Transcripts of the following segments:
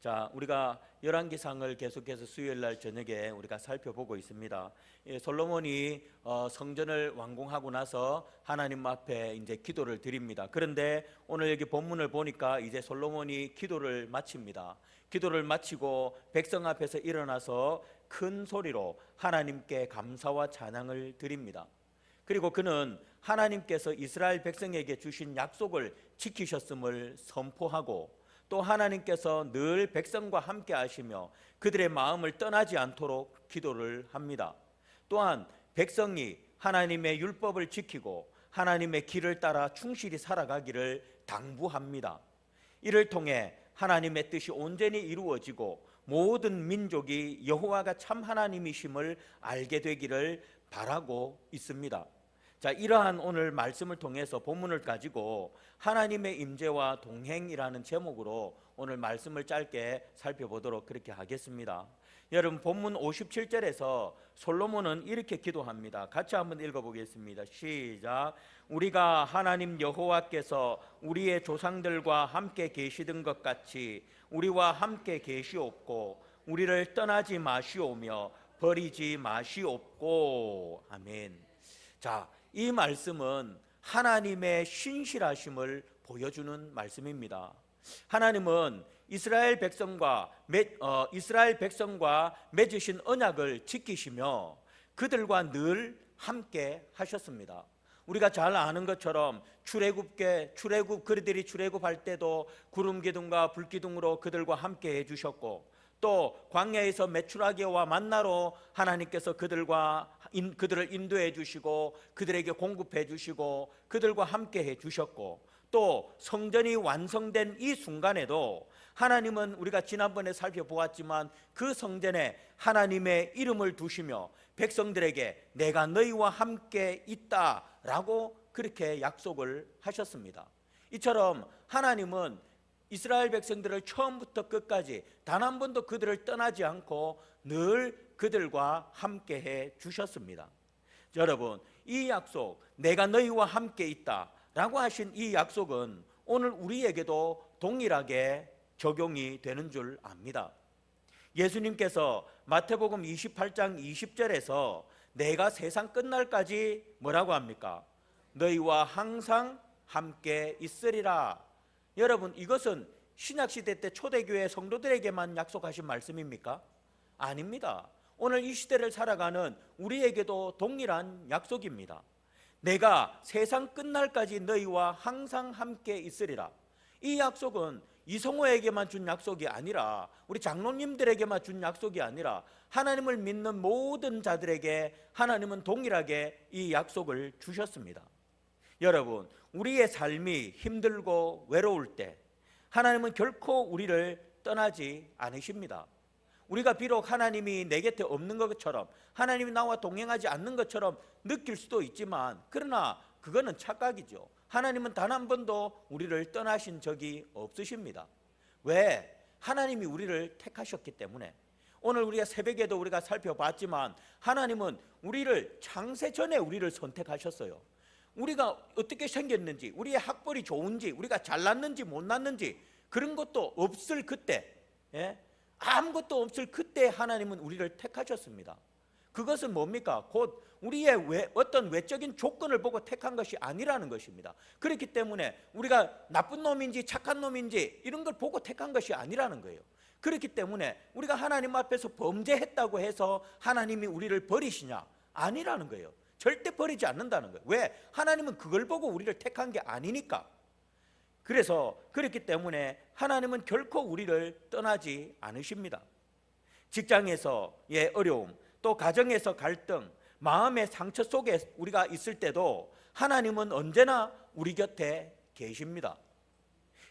자, 우리가 열왕기상을 계속해서 수요일 날 저녁에 우리가 살펴보고 있습니다. 솔로몬이 성전을 완공하고 나서 하나님 앞에 이제 기도를 드립니다. 그런데 오늘 여기 본문을 보니까 이제 솔로몬이 기도를 마칩니다. 기도를 마치고 백성 앞에서 일어나서 큰 소리로 하나님께 감사와 찬양을 드립니다. 그리고 그는 하나님께서 이스라엘 백성에게 주신 약속을 지키셨음을 선포하고 또 하나님께서 늘 백성과 함께 하시며 그들의 마음을 떠나지 않도록 기도를 합니다. 또한 백성이 하나님의 율법을 지키고 하나님의 길을 따라 충실히 살아가기를 당부합니다. 이를 통해 하나님의 뜻이 온전히 이루어지고 모든 민족이 여호와가 참 하나님이심을 알게 되기를 바라고 있습니다. 자, 이러한 오늘 말씀을 통해서 본문을 가지고 하나님의 임재와 동행이라는 제목으로 오늘 말씀을 짧게 살펴보도록 그렇게 하겠습니다. 여러분, 본문 57절에서 솔로몬은 이렇게 기도합니다. 같이 한번 읽어보겠습니다. 시작. 우리가 하나님 여호와께서 우리의 조상들과 함께 계시던 것 같이 우리와 함께 계시옵고 우리를 떠나지 마시오며 버리지 마시옵고. 아멘. 자, 이 말씀은 하나님의 신실하심을 보여주는 말씀입니다. 하나님은 이스라엘 백성과 맺으신 언약을 지키시며 그들과 늘 함께 하셨습니다. 우리가 잘 아는 것처럼 그들이 출애굽할 때도 구름 기둥과 불 기둥으로 그들과 함께 해주셨고, 또 광야에서 메추라기와 만나로 하나님께서 그들을 인도해 주시고 그들에게 공급해 주시고 그들과 함께 해 주셨고, 또 성전이 완성된 이 순간에도 하나님은 우리가 지난번에 살펴보았지만 그 성전에 하나님의 이름을 두시며 백성들에게 내가 너희와 함께 있다라고 그렇게 약속을 하셨습니다. 이처럼 하나님은 이스라엘 백성들을 처음부터 끝까지 단 한 번도 그들을 떠나지 않고 늘 그들과 함께 해 주셨습니다. 여러분, 이 약속, 내가 너희와 함께 있다라고 하신 이 약속은 오늘 우리에게도 동일하게 적용이 되는 줄 압니다. 예수님께서 마태복음 28장 20절에서 내가 세상 끝날까지 뭐라고 합니까? 너희와 항상 함께 있으리라. 여러분, 이것은 신약시대 때 초대교회 성도들에게만 약속하신 말씀입니까? 아닙니다. 오늘 이 시대를 살아가는 우리에게도 동일한 약속입니다. 내가 세상 끝날까지 너희와 항상 함께 있으리라. 이 약속은 이성호에게만 준 약속이 아니라 우리 장로님들에게만 준 약속이 아니라 하나님을 믿는 모든 자들에게 하나님은 동일하게 이 약속을 주셨습니다. 여러분, 우리의 삶이 힘들고 외로울 때 하나님은 결코 우리를 떠나지 않으십니다. 우리가 비록 하나님이 내 곁에 없는 것처럼, 하나님이 나와 동행하지 않는 것처럼 느낄 수도 있지만, 그러나 그거는 착각이죠. 하나님은 단 한 번도 우리를 떠나신 적이 없으십니다. 왜? 하나님이 우리를 택하셨기 때문에. 오늘 우리가 새벽에도 우리가 살펴봤지만 하나님은 우리를 창세 전에 우리를 선택하셨어요. 우리가 어떻게 생겼는지, 우리의 학벌이 좋은지, 우리가 잘났는지 못났는지 그런 것도 없을 그때, 아무것도 없을 그때 하나님은 우리를 택하셨습니다. 그것은 뭡니까? 곧 우리의 어떤 외적인 조건을 보고 택한 것이 아니라는 것입니다. 그렇기 때문에 우리가 나쁜 놈인지 착한 놈인지 이런 걸 보고 택한 것이 아니라는 거예요. 그렇기 때문에 우리가 하나님 앞에서 범죄했다고 해서 하나님이 우리를 버리시냐? 아니라는 거예요. 절대 버리지 않는다는 거예요. 왜? 하나님은 그걸 보고 우리를 택한 게 아니니까. 그래서 그렇기 때문에 하나님은 결코 우리를 떠나지 않으십니다. 직장에서의 어려움, 또 가정에서 갈등, 마음의 상처 속에 우리가 있을 때도 하나님은 언제나 우리 곁에 계십니다.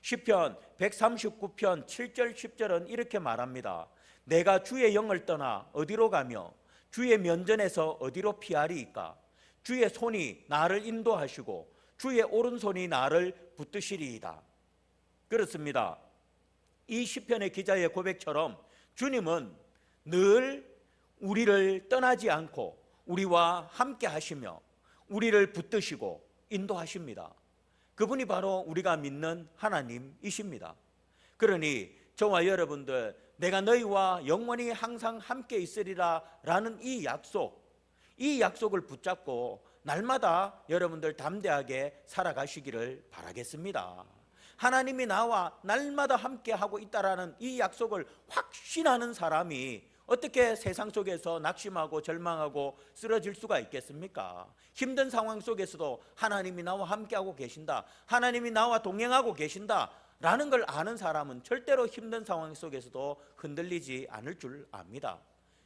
시편 139편 7절 10절은 이렇게 말합니다. 내가 주의 영을 떠나 어디로 가며 주의 면전에서 어디로 피하리이까? 주의 손이 나를 인도하시고 주의 오른손이 나를 붙드시리이다. 그렇습니다. 이 시편의 기자의 고백처럼 주님은 늘 우리를 떠나지 않고 우리와 함께 하시며 우리를 붙드시고 인도하십니다. 그분이 바로 우리가 믿는 하나님이십니다. 그러니 저와 여러분들 내가 너희와 영원히 항상 함께 있으리라 라는 이 약속을 붙잡고 날마다 여러분들 담대하게 살아가시기를 바라겠습니다. 하나님이 나와 날마다 함께하고 있다라는 이 약속을 확신하는 사람이 어떻게 세상 속에서 낙심하고 절망하고 쓰러질 수가 있겠습니까? 힘든 상황 속에서도 하나님이 나와 함께하고 계신다, 하나님이 나와 동행하고 계신다 라는 걸 아는 사람은 절대로 힘든 상황 속에서도 흔들리지 않을 줄 압니다.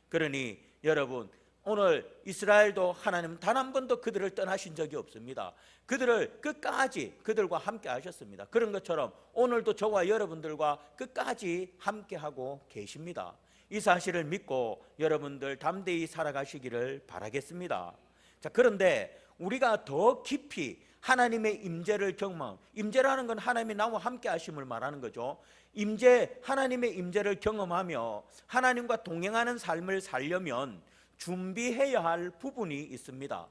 그러니 여러분, 오늘 이스라엘도 하나님은 단 한 번도 그들을 떠나신 적이 없습니다. 그들을 끝까지 그들과 함께 하셨습니다. 그런 것처럼 오늘도 저와 여러분들과 끝까지 함께하고 계십니다. 이 사실을 믿고 여러분들 담대히 살아가시기를 바라겠습니다. 자, 그런데 우리가 더 깊이 하나님의 임재를 경험, 임재라는 건 하나님이 나와 함께 하심을 말하는 거죠. 하나님의 임재를 경험하며 하나님과 동행하는 삶을 살려면 준비해야 할 부분이 있습니다.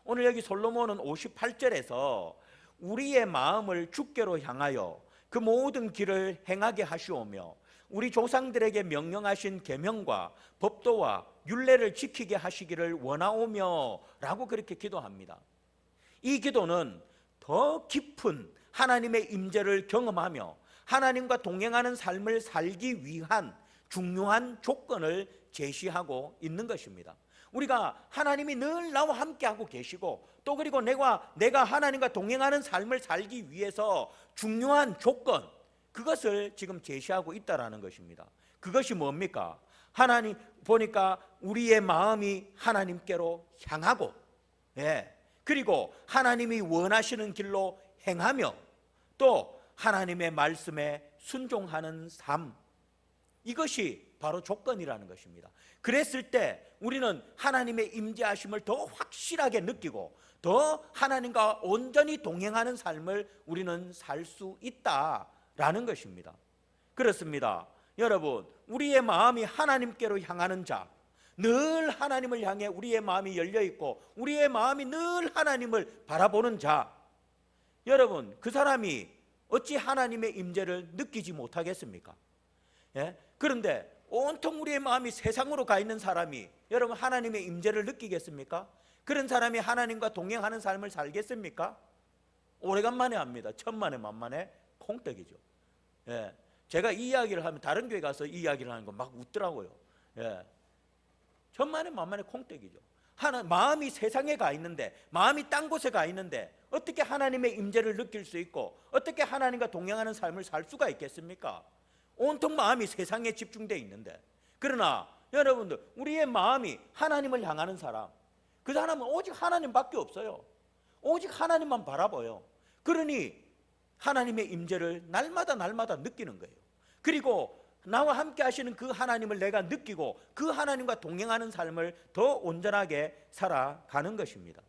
오늘 여기 솔로몬은 58절에서 우리의 마음을 주께로 향하여 그 모든 길을 행하게 하시오며 우리 조상들에게 명령하신 계명과 법도와 율례를 지키게 하시기를 원하오며 라고 그렇게 기도합니다. 이 기도는 더 깊은 하나님의 임재를 경험하며 하나님과 동행하는 삶을 살기 위한 중요한 조건을 제시하고 있는 것입니다. 우리가 하나님이 늘 나와 함께하고 계시고 또 그리고 내가 하나님과 동행하는 삶을 살기 위해서 중요한 조건, 그것을 지금 제시하고 있다라는 것입니다. 그것이 뭡니까? 하나님 보니까 우리의 마음이 하나님께로 향하고, 그리고 하나님이 원하시는 길로 행하며 또 하나님의 말씀에 순종하는 삶, 이것이 바로 조건이라는 것입니다. 그랬을 때 우리는 하나님의 임재하심을 더 확실하게 느끼고 더 하나님과 온전히 동행하는 삶을 우리는 살 수 있다라는 것입니다. 그렇습니다. 여러분, 우리의 마음이 하나님께로 향하는 자, 늘 하나님을 향해 우리의 마음이 열려 있고 우리의 마음이 늘 하나님을 바라보는 자, 여러분, 그 사람이 어찌 하나님의 임재를 느끼지 못하겠습니까? 그런데 온통 우리의 마음이 세상으로 가 있는 사람이 여러분 하나님의 임재를 느끼겠습니까? 그런 사람이 하나님과 동행하는 삶을 살겠습니까? 오래간만에 합니다. 천만에 만만에 콩떡이죠. 제가 이 이야기를 하면 다른 교회 가서 이 이야기를 하는 거 막 웃더라고요. 천만에 만만에 콩떡이죠. 마음이 세상에 가 있는데, 마음이 딴 곳에 가 있는데 어떻게 하나님의 임재를 느낄 수 있고 어떻게 하나님과 동행하는 삶을 살 수가 있겠습니까? 온통 마음이 세상에 집중되어 있는데. 그러나 여러분들, 우리의 마음이 하나님을 향하는 사람, 그 사람은 오직 하나님밖에 없어요. 오직 하나님만 바라봐요. 그러니 하나님의 임재를 날마다 느끼는 거예요. 그리고 나와 함께 하시는 그 하나님을 내가 느끼고 그 하나님과 동행하는 삶을 더 온전하게 살아가는 것입니다.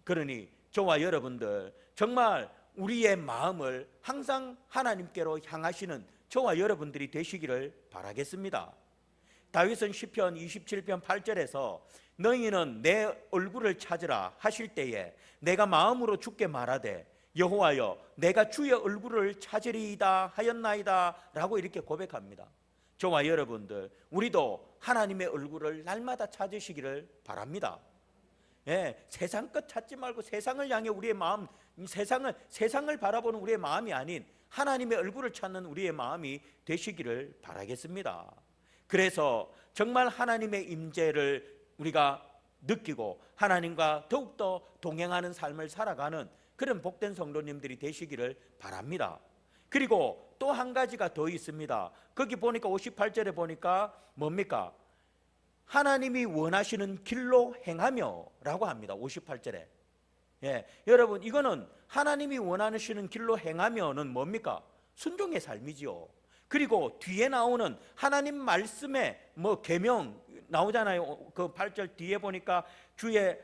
그러니 저와 여러분들 정말 우리의 마음을 항상 하나님께로 향하시는 저와 여러분들이 되시기를 바라겠습니다. 다윗은 시편 27편 8절에서 너희는 내 얼굴을 찾으라 하실 때에 내가 마음으로 주께 말하되 여호와여 내가 주의 얼굴을 찾으리이다 하였나이다 라고 이렇게 고백합니다. 저와 여러분들, 우리도 하나님의 얼굴을 날마다 찾으시기를 바랍니다. 세상 것 찾지 말고 세상을 향해 우리의 마음, 세상을 바라보는 우리의 마음이 아닌 하나님의 얼굴을 찾는 우리의 마음이 되시기를 바라겠습니다. 그래서 정말 하나님의 임재를 우리가 느끼고 하나님과 더욱더 동행하는 삶을 살아가는 그런 복된 성도님들이 되시기를 바랍니다. 그리고 또 한 가지가 더 있습니다. 거기 보니까 58절에 보니까 뭡니까? 하나님이 원하시는 길로 행하며 라고 합니다. 58절에. 여러분, 이거는 하나님이 원하시는 길로 행하며는 뭡니까? 순종의 삶이지요. 그리고 뒤에 나오는 하나님 말씀에 계명 나오잖아요. 그 8절 뒤에 보니까 주의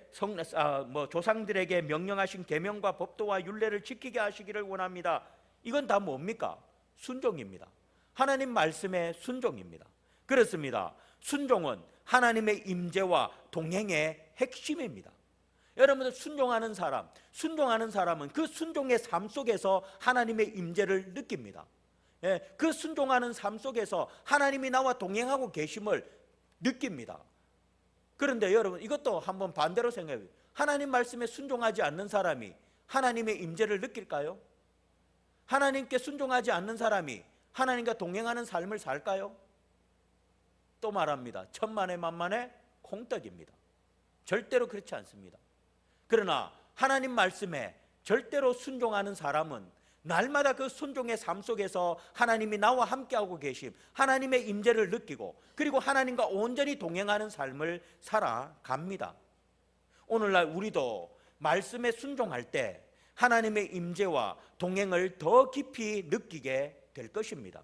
조상들에게 명령하신 계명과 법도와 율례를 지키게 하시기를 원합니다. 이건 다 뭡니까? 순종입니다. 하나님 말씀의 순종입니다. 그렇습니다. 순종은 하나님의 임재와 동행의 핵심입니다. 여러분들, 순종하는 사람은 그 순종의 삶 속에서 하나님의 임재를 느낍니다. 그 순종하는 삶 속에서 하나님이 나와 동행하고 계심을 느낍니다. 그런데 여러분, 이것도 한번 반대로 생각해요. 하나님 말씀에 순종하지 않는 사람이 하나님의 임재를 느낄까요? 하나님께 순종하지 않는 사람이 하나님과 동행하는 삶을 살까요? 또 말합니다. 천만에 만만에 콩떡입니다. 절대로 그렇지 않습니다. 그러나 하나님 말씀에 절대로 순종하는 사람은 날마다 그 순종의 삶 속에서 하나님이 나와 함께하고 계심, 하나님의 임재를 느끼고, 그리고 하나님과 온전히 동행하는 삶을 살아갑니다. 오늘날 우리도 말씀에 순종할 때 하나님의 임재와 동행을 더 깊이 느끼게 될 것입니다.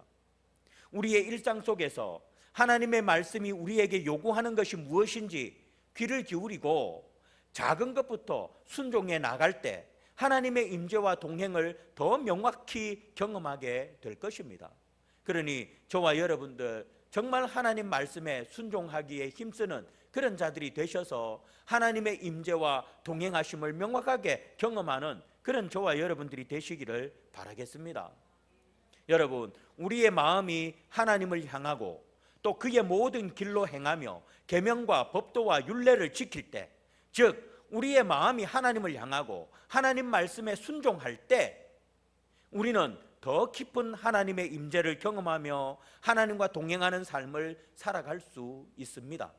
우리의 일상 속에서 하나님의 말씀이 우리에게 요구하는 것이 무엇인지 귀를 기울이고 작은 것부터 순종해 나갈 때 하나님의 임재와 동행을 더 명확히 경험하게 될 것입니다. 그러니 저와 여러분들 정말 하나님 말씀에 순종하기에 힘쓰는 그런 자들이 되셔서 하나님의 임재와 동행하심을 명확하게 경험하는 그런 저와 여러분들이 되시기를 바라겠습니다. 여러분, 우리의 마음이 하나님을 향하고 또 그의 모든 길로 행하며 계명과 법도와 율례를 지킬 때, 즉 우리의 마음이 하나님을 향하고 하나님 말씀에 순종할 때 우리는 더 깊은 하나님의 임재를 경험하며 하나님과 동행하는 삶을 살아갈 수 있습니다.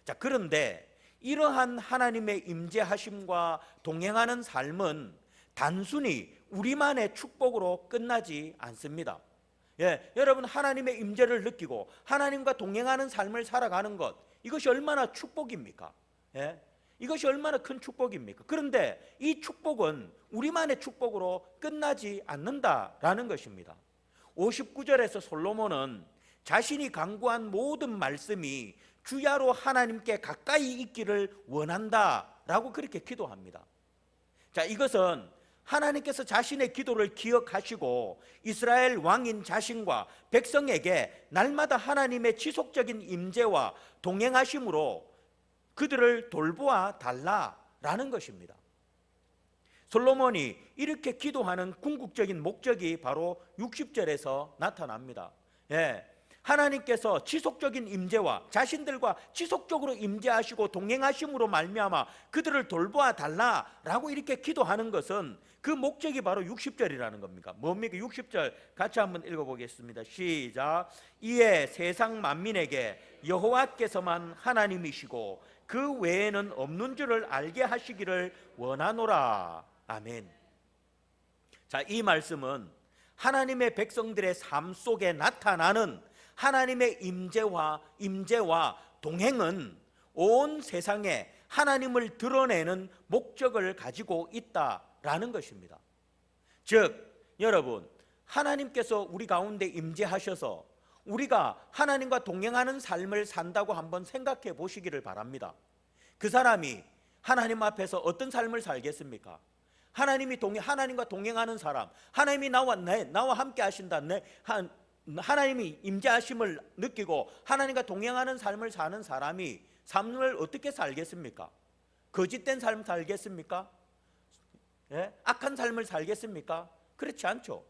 자, 그런데 이러한 하나님의 임재하심과 동행하는 삶은 단순히 우리만의 축복으로 끝나지 않습니다. 여러분, 하나님의 임재를 느끼고 하나님과 동행하는 삶을 살아가는 것, 이것이 얼마나 축복입니까? 이것이 얼마나 큰 축복입니까? 그런데 이 축복은 우리만의 축복으로 끝나지 않는다라는 것입니다. 59절에서 솔로몬은 자신이 강구한 모든 말씀이 주야로 하나님께 가까이 있기를 원한다라고 그렇게 기도합니다. 자, 이것은 하나님께서 자신의 기도를 기억하시고 이스라엘 왕인 자신과 백성에게 날마다 하나님의 지속적인 임재와 동행하심으로 그들을 돌보아 달라라는 것입니다. 솔로몬이 이렇게 기도하는 궁극적인 목적이 바로 60절에서 나타납니다. 하나님께서 지속적인 임재와 자신들과 지속적으로 임재하시고 동행하심으로 말미암아 그들을 돌보아 달라라고 이렇게 기도하는 것은 그 목적이 바로 60절이라는 겁니다. 뭡니까? 60절 같이 한번 읽어보겠습니다. 시작. 이에 세상 만민에게 여호와께서만 하나님이시고 그 외에는 없는 줄을 알게 하시기를 원하노라. 아멘. 자, 이 말씀은 하나님의 백성들의 삶 속에 나타나는 하나님의 임재와 동행은 온 세상에 하나님을 드러내는 목적을 가지고 있다라는 것입니다. 즉, 여러분, 하나님께서 우리 가운데 임재하셔서 우리가 하나님과 동행하는 삶을 산다고 한번 생각해 보시기를 바랍니다. 그 사람이 하나님 앞에서 어떤 삶을 살겠습니까? 하나님과 동행하는 사람, 하나님이 나와 함께 하신다, 하나님이 임재하심을 느끼고 하나님과 동행하는 삶을 사는 사람이 삶을 어떻게 살겠습니까? 거짓된 삶 살겠습니까? 악한 삶을 살겠습니까? 그렇지 않죠.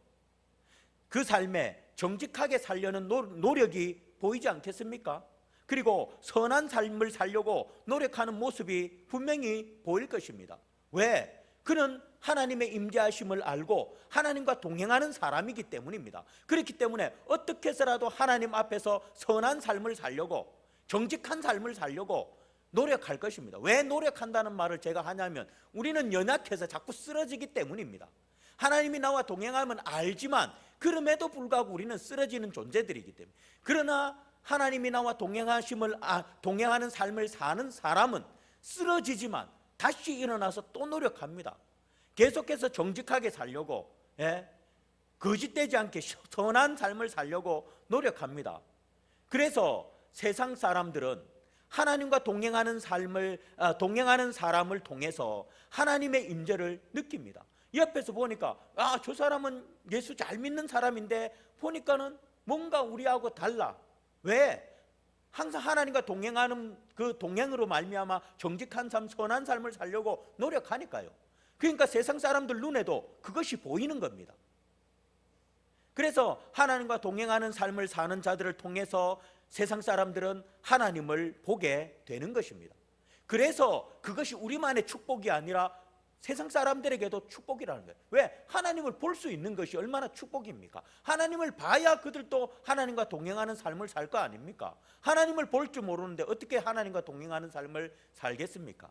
그 삶에 정직하게 살려는 노력이 보이지 않겠습니까? 그리고 선한 삶을 살려고 노력하는 모습이 분명히 보일 것입니다. 왜? 그는 하나님의 임재하심을 알고 하나님과 동행하는 사람이기 때문입니다. 그렇기 때문에 어떻게 해서라도 하나님 앞에서 선한 삶을 살려고, 정직한 삶을 살려고 노력할 것입니다. 왜 노력한다는 말을 제가 하냐면 우리는 연약해서 자꾸 쓰러지기 때문입니다. 하나님이 나와 동행하면 알지만 그럼에도 불구하고 우리는 쓰러지는 존재들이기 때문에. 그러나 하나님이 나와 동행하는 삶을 사는 사람은 쓰러지지만 다시 일어나서 또 노력합니다. 계속해서 정직하게 살려고, 거짓되지 않게 선한 삶을 살려고 노력합니다. 그래서 세상 사람들은 하나님과 동행하는 사람을 통해서 하나님의 임재를 느낍니다. 옆에서 보니까 저 사람은 예수 잘 믿는 사람인데 보니까는 뭔가 우리하고 달라. 왜? 항상 하나님과 동행하는 그 동행으로 말미암아 정직한 삶, 선한 삶을 살려고 노력하니까요. 그러니까 세상 사람들 눈에도 그것이 보이는 겁니다. 그래서 하나님과 동행하는 삶을 사는 자들을 통해서 세상 사람들은 하나님을 보게 되는 것입니다. 그래서 그것이 우리만의 축복이 아니라 세상 사람들에게도 축복이라는 거예요. 왜? 하나님을 볼 수 있는 것이 얼마나 축복입니까? 하나님을 봐야 그들도 하나님과 동행하는 삶을 살 거 아닙니까? 하나님을 볼 줄 모르는데 어떻게 하나님과 동행하는 삶을 살겠습니까?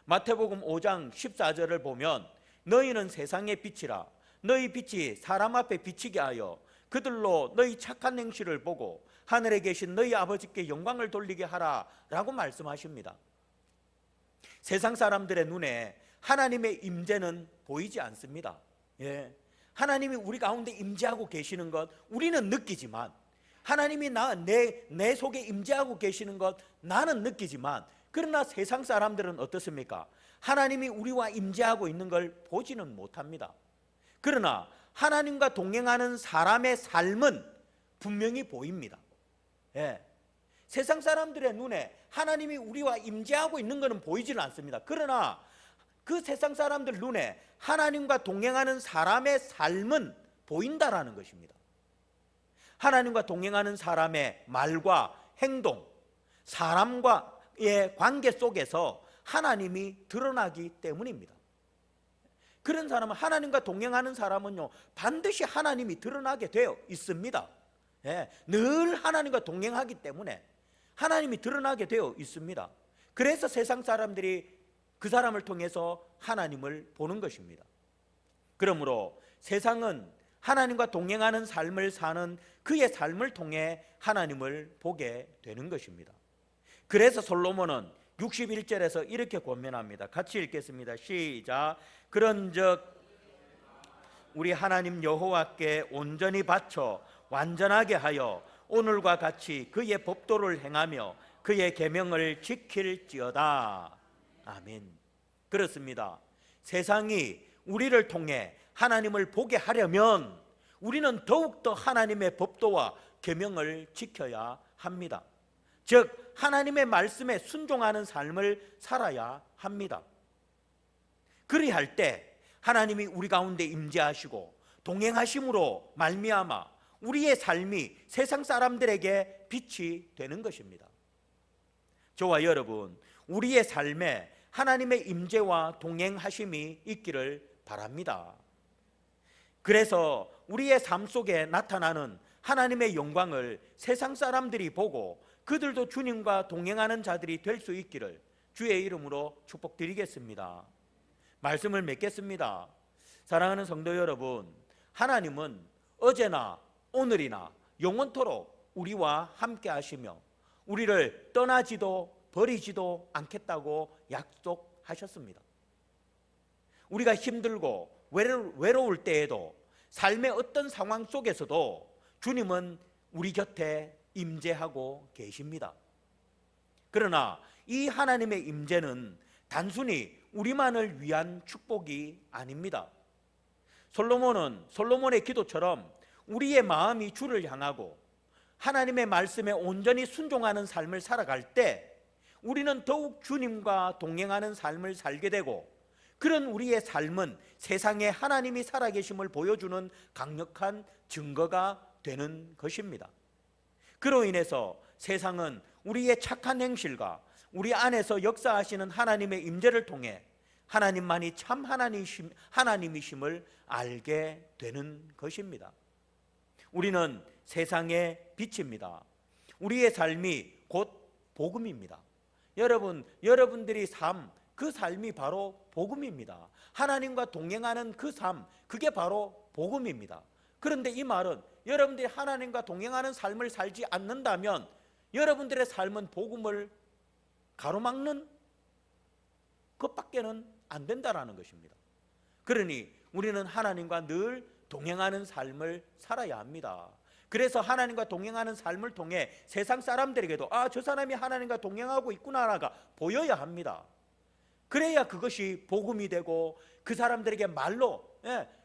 마태복음 5장 14절을 보면 너희는 세상의 빛이라. 너희 빛이 사람 앞에 비치게 하여 그들로 너희 착한 행실을 보고 하늘에 계신 너희 아버지께 영광을 돌리게 하라 라고 말씀하십니다. 세상 사람들의 눈에 하나님의 임재는 보이지 않습니다. 하나님이 우리 가운데 임재하고 계시는 것 우리는 느끼지만, 하나님이 내 속에 임재하고 계시는 것 나는 느끼지만, 그러나 세상 사람들은 어떻습니까? 하나님이 우리와 임재하고 있는 걸 보지는 못합니다. 그러나 하나님과 동행하는 사람의 삶은 분명히 보입니다. 세상 사람들의 눈에 하나님이 우리와 임재하고 있는 것은 보이지는 않습니다. 그러나 그 세상 사람들 눈에 하나님과 동행하는 사람의 삶은 보인다라는 것입니다. 하나님과 동행하는 사람의 말과 행동, 사람과의 관계 속에서 하나님이 드러나기 때문입니다. 그런 사람은, 하나님과 동행하는 사람은요, 반드시 하나님이 드러나게 되어 있습니다. 늘 하나님과 동행하기 때문에 하나님이 드러나게 되어 있습니다. 그래서 세상 사람들이 그 사람을 통해서 하나님을 보는 것입니다. 그러므로 세상은 하나님과 동행하는 삶을 사는 그의 삶을 통해 하나님을 보게 되는 것입니다. 그래서 솔로몬은 61절에서 이렇게 권면합니다. 같이 읽겠습니다. 시작. 그런즉 우리 하나님 여호와께 온전히 바쳐 완전하게 하여 오늘과 같이 그의 법도를 행하며 그의 계명을 지킬지어다. 아멘. 그렇습니다. 세상이 우리를 통해 하나님을 보게 하려면 우리는 더욱더 하나님의 법도와 계명을 지켜야 합니다. 즉 하나님의 말씀에 순종하는 삶을 살아야 합니다. 그리할 때 하나님이 우리 가운데 임재하시고 동행하심으로 말미암아 우리의 삶이 세상 사람들에게 빛이 되는 것입니다. 저와 여러분, 우리의 삶에 하나님의 임재와 동행하심이 있기를 바랍니다. 그래서 우리의 삶 속에 나타나는 하나님의 영광을 세상 사람들이 보고 그들도 주님과 동행하는 자들이 될 수 있기를 주의 이름으로 축복드리겠습니다. 말씀을 맺겠습니다. 사랑하는 성도 여러분, 하나님은 어제나 오늘이나 영원토록 우리와 함께 하시며 우리를 떠나지도 버리지도 않겠다고 약속하셨습니다. 우리가 힘들고 외로울 때에도 삶의 어떤 상황 속에서도 주님은 우리 곁에 임재하고 계십니다. 그러나 이 하나님의 임재는 단순히 우리만을 위한 축복이 아닙니다. 솔로몬의 기도처럼 우리의 마음이 주를 향하고 하나님의 말씀에 온전히 순종하는 삶을 살아갈 때 우리는 더욱 주님과 동행하는 삶을 살게 되고, 그런 우리의 삶은 세상에 하나님이 살아계심을 보여주는 강력한 증거가 되는 것입니다. 그로 인해서 세상은 우리의 착한 행실과 우리 안에서 역사하시는 하나님의 임재를 통해 하나님만이 참 하나님이심을 알게 되는 것입니다. 우리는 세상의 빛입니다. 우리의 삶이 곧 복음입니다. 여러분들이 그 삶이 바로 복음입니다. 하나님과 동행하는 그 삶, 그게 바로 복음입니다. 그런데 이 말은 여러분들이 하나님과 동행하는 삶을 살지 않는다면 여러분들의 삶은 복음을 가로막는 것밖에는 안 된다라는 것입니다. 그러니 우리는 하나님과 늘 동행하는 삶을 살아야 합니다. 그래서 하나님과 동행하는 삶을 통해 세상 사람들에게도 저 사람이 하나님과 동행하고 있구나가 보여야 합니다. 그래야 그것이 복음이 되고 그 사람들에게 말로,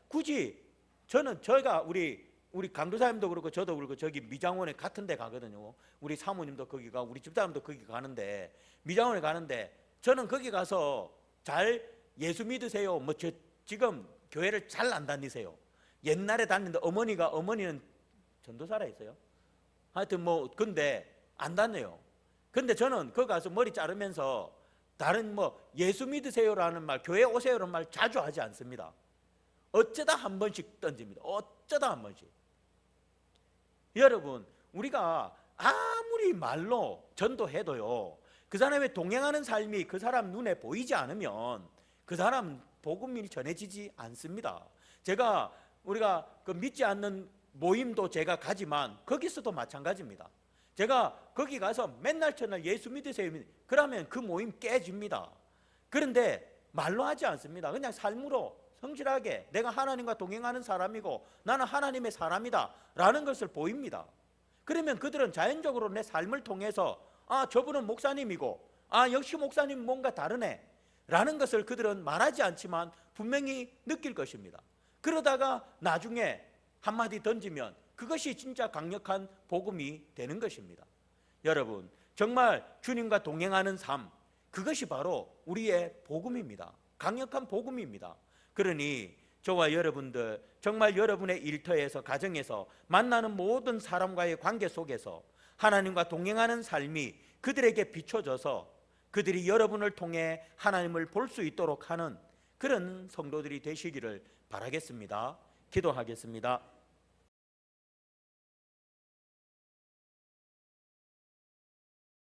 굳이 저희가 우리 강도사님도 그렇고 저도 그렇고 저기 미장원에 같은 데 가거든요. 우리 사모님도 거기 가고 우리 집사람도 거기 가는데, 미장원에 가는데 저는 거기 가서 잘 예수 믿으세요, 지금 교회를 잘 안 다니세요, 옛날에 다녔는데 어머니는 전도사라 했어요. 하여튼 뭐 근데 안 다녀요. 근데 저는 거기 가서 머리 자르면서 다른 뭐 예수 믿으세요라는 말, 교회 오세요라는 말 자주 하지 않습니다. 어쩌다 한 번씩 던집니다. 어쩌다 한 번씩. 여러분, 우리가 아무리 말로 전도해도요, 그 사람의 동행하는 삶이 그 사람 눈에 보이지 않으면 그 사람 복음이 전해지지 않습니다. 우리가 그 믿지 않는 모임도 제가 가지만 거기서도 마찬가지입니다. 제가 거기 가서 맨날 첫날 예수 믿으세요 그러면 그 모임 깨집니다. 그런데 말로 하지 않습니다. 그냥 삶으로 성실하게 내가 하나님과 동행하는 사람이고 나는 하나님의 사람이다 라는 것을 보입니다. 그러면 그들은 자연적으로 내 삶을 통해서 저분은 목사님이고 역시 목사님 뭔가 다르네 라는 것을 그들은 말하지 않지만 분명히 느낄 것입니다. 그러다가 나중에 한마디 던지면 그것이 진짜 강력한 복음이 되는 것입니다. 여러분, 정말 주님과 동행하는 삶, 그것이 바로 우리의 복음입니다. 강력한 복음입니다. 그러니 저와 여러분들 정말 여러분의 일터에서, 가정에서 만나는 모든 사람과의 관계 속에서 하나님과 동행하는 삶이 그들에게 비춰져서 그들이 여러분을 통해 하나님을 볼 수 있도록 하는 그런 성도들이 되시기를 바라겠습니다. 기도하겠습니다.